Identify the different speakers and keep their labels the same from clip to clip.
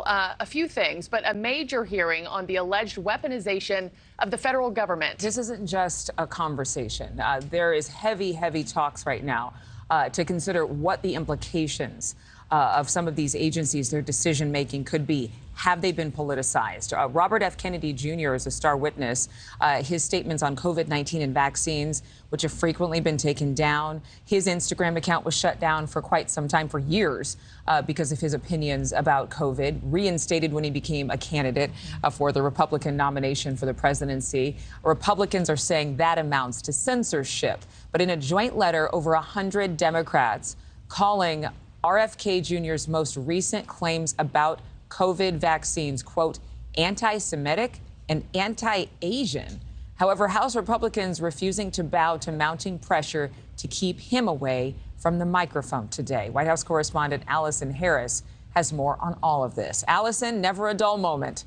Speaker 1: Well, a few things, but a major hearing on the alleged weaponization of the federal government.
Speaker 2: This isn't just a conversation. There is heavy talks right now to consider what the implications of some of these agencies, their decision making could be. Have they been politicized? Robert F. Kennedy Jr. is a star witness. His statements on COVID-19 and vaccines, which have frequently been taken down. His Instagram account was shut down for quite some time, for years, because of his opinions about COVID, reinstated when he became a candidate for the Republican nomination for the presidency. Republicans are saying that amounts to censorship. But in a joint letter, over 100 Democrats calling RFK Jr.'s most recent claims about COVID vaccines, quote, anti-Semitic and anti-Asian. However, House Republicans refusing to bow to mounting pressure to keep him away from the microphone today. White House correspondent Allison Harris has more on all of this. Allison, never a dull moment.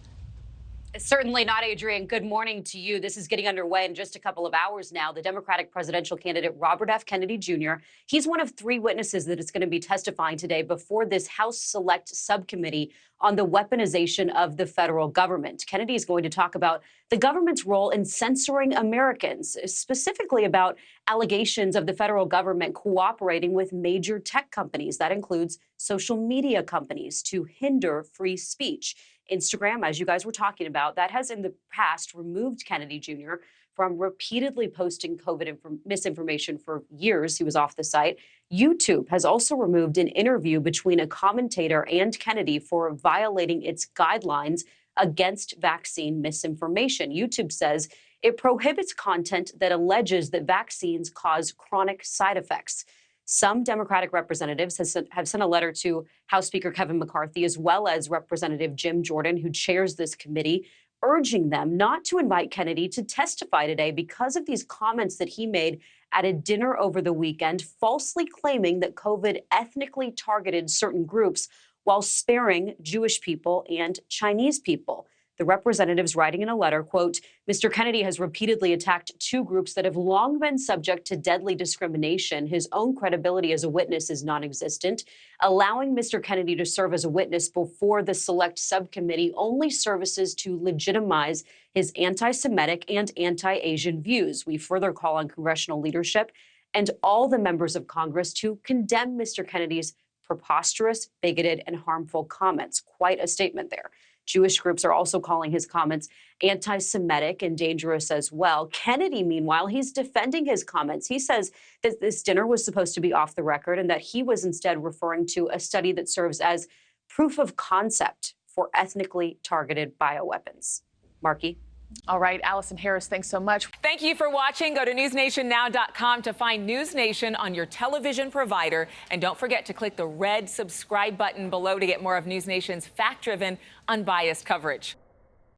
Speaker 3: Certainly not, Adrienne. Good morning to you. This is getting underway in just a couple of hours now. The Democratic presidential candidate, Robert F. Kennedy Jr., he's one of three witnesses that is going to be testifying today before this House Select Subcommittee on the weaponization of the federal government. Kennedy is going to talk about the government's role in censoring Americans, specifically about allegations of the federal government cooperating with major tech companies. That includes social media companies to hinder free speech. Instagram, as you guys were talking about, that has in the past removed Kennedy Jr. from repeatedly posting COVID misinformation for years. He was off the site. YouTube has also removed an interview between a commentator and Kennedy for violating its guidelines against vaccine misinformation. YouTube says it prohibits content that alleges that vaccines cause chronic side effects. Some Democratic representatives have sent a letter to House Speaker Kevin McCarthy, as well as Representative Jim Jordan, who chairs this committee, urging them not to invite Kennedy to testify today because of these comments that he made at a dinner over the weekend, falsely claiming that COVID ethnically targeted certain groups while sparing Jewish people and Chinese people. The representatives writing in a letter, quote, Mr. Kennedy has repeatedly attacked two groups that have long been subject to deadly discrimination. His own credibility as a witness is non-existent. Allowing Mr. Kennedy to serve as a witness before the select subcommittee only services to legitimize his anti-Semitic and anti-Asian views. We further call on congressional leadership and all the members of Congress to condemn Mr. Kennedy's preposterous, bigoted, and harmful comments. Quite a statement there. Jewish groups are also calling his comments anti-Semitic and dangerous as well. Kennedy, meanwhile, he's defending his comments. He says that this dinner was supposed to be off the record and that he was instead referring to a study that serves as proof of concept for ethnically targeted bioweapons. Marky.
Speaker 1: All right, Allison Harris, thanks so much.
Speaker 2: Thank you for watching. Go to newsnationnow.com to find NewsNation on your television provider. And don't forget to click the red subscribe button below to get more of NewsNation's fact-driven, unbiased coverage.